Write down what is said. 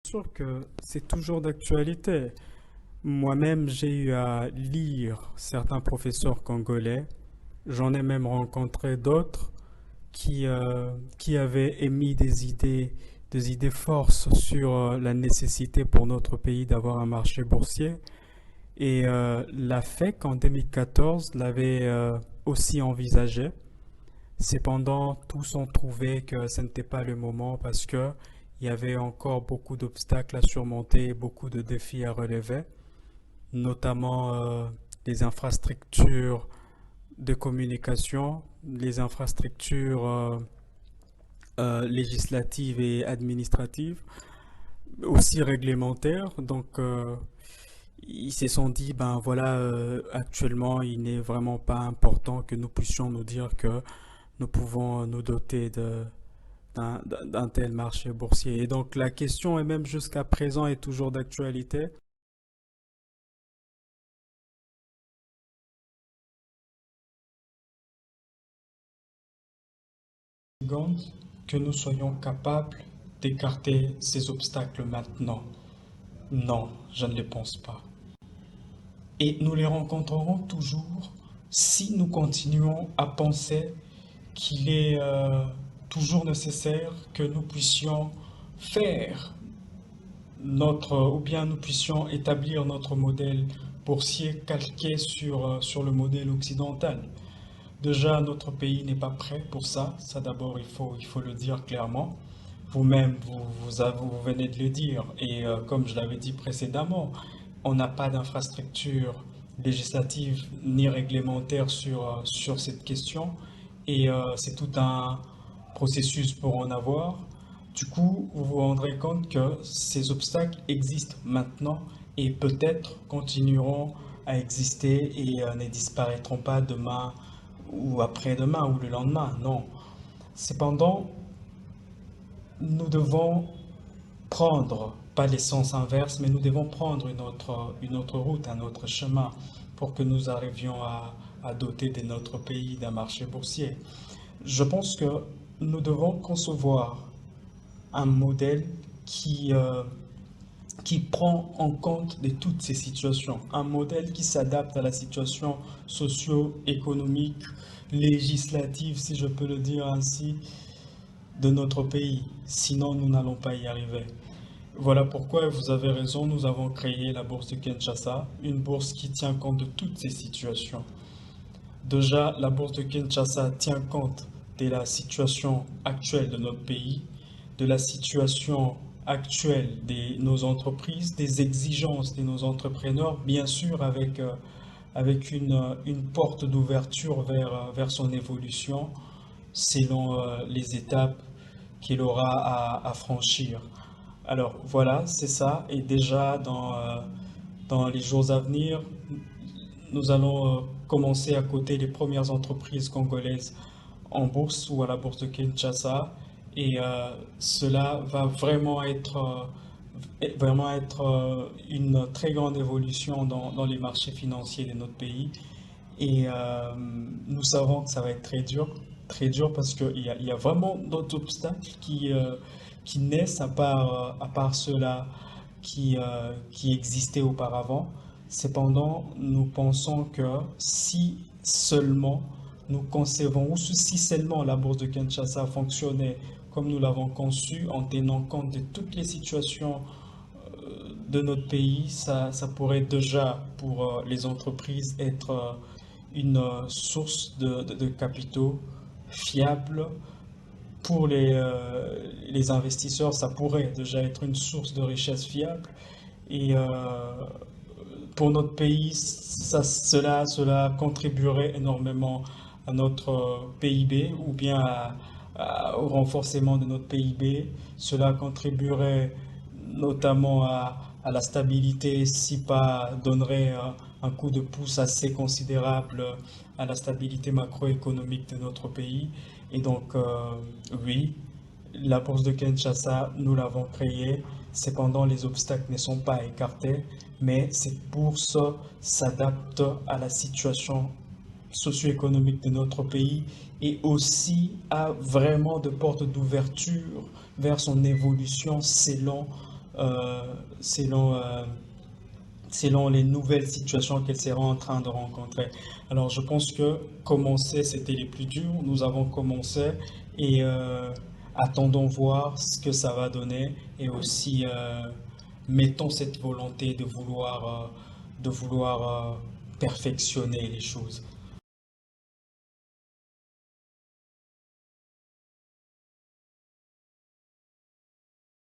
Sûr que c'est toujours d'actualité. Moi-même, j'ai eu à lire certains professeurs congolais. J'en ai même rencontré d'autres qui avaient émis des idées forces sur la nécessité pour notre pays d'avoir un marché boursier. Et la FEC en 2014 l'avait aussi envisagé. Cependant, tous ont trouvé que ce n'était pas le moment parce que il y avait encore beaucoup d'obstacles à surmonter, beaucoup de défis à relever, notamment les infrastructures de communication, les infrastructures législatives et administratives, aussi réglementaires. Donc, ils se sont dit, ben voilà, actuellement, il n'est vraiment pas important que nous puissions nous dire que nous pouvons nous doter d'un tel marché boursier. Et donc la question est même jusqu'à présent est toujours d'actualité. Seconde, que nous soyons capables d'écarter ces obstacles maintenant. Non, je ne le pense pas. Et nous les rencontrerons toujours si nous continuons à penser qu'il est toujours nécessaire que nous puissions faire ou bien nous puissions établir notre modèle boursier calqué sur le modèle occidental. Déjà, notre pays n'est pas prêt pour ça. Ça d'abord, il faut le dire clairement. Vous-même, vous venez de le dire. Et comme je l'avais dit précédemment, on n'a pas d'infrastructure législative ni réglementaire sur cette question. Et c'est tout un processus pour en avoir. Du coup, vous vous rendrez compte que ces obstacles existent maintenant et peut-être continueront à exister et ne disparaîtront pas demain ou après-demain ou le lendemain. Non. Cependant, nous devons prendre, pas les sens inverses, mais nous devons prendre une autre route, un autre chemin pour que nous arrivions à doter de notre pays d'un marché boursier. Je pense que nous devons concevoir un modèle qui prend en compte de toutes ces situations, un modèle qui s'adapte à la situation socio-économique, législative, si je peux le dire ainsi, de notre pays. Sinon, nous n'allons pas y arriver. Voilà pourquoi vous avez raison, nous avons créé la bourse de Kinshasa, une bourse qui tient compte de toutes ces situations. Déjà, la bourse de Kinshasa tient compte de la situation actuelle de notre pays, de la situation actuelle de nos entreprises, des exigences de nos entrepreneurs, bien sûr avec une porte d'ouverture vers son évolution selon les étapes qu'il aura à franchir. Alors voilà, c'est ça. Et déjà, dans les jours à venir, nous allons commencer à coter les premières entreprises congolaises en bourse ou à la bourse de Kinshasa. Et cela va vraiment être une très grande évolution dans les marchés financiers de notre pays. Et nous savons que ça va être très dur parce il y a vraiment d'autres obstacles qui naissent à part ceux-là qui existaient auparavant. Cependant, nous pensons que si seulement nous concevons, ou si seulement la bourse de Kinshasa fonctionnait comme nous l'avons conçu, en tenant compte de toutes les situations de notre pays, ça pourrait déjà, pour les entreprises, être une source de capitaux fiable. Pour les investisseurs, ça pourrait déjà être une source de richesse fiable. Et pour notre pays, cela contribuerait énormément à notre PIB ou bien au renforcement de notre PIB. Cela contribuerait notamment à la stabilité, si pas donnerait un coup de pouce assez considérable à la stabilité macroéconomique de notre pays. Et donc, oui, la bourse de Kinshasa, nous l'avons créée. Cependant, les obstacles ne sont pas écartés, mais cette bourse s'adapte à la situation socio-économique de notre pays et aussi a vraiment de portes d'ouverture vers son évolution selon euh, selon, selon les nouvelles situations qu'elle sera en train de rencontrer. Alors je pense que commencer, c'était les plus durs. Nous avons commencé et attendons voir ce que ça va donner et aussi mettons cette volonté de vouloir perfectionner les choses.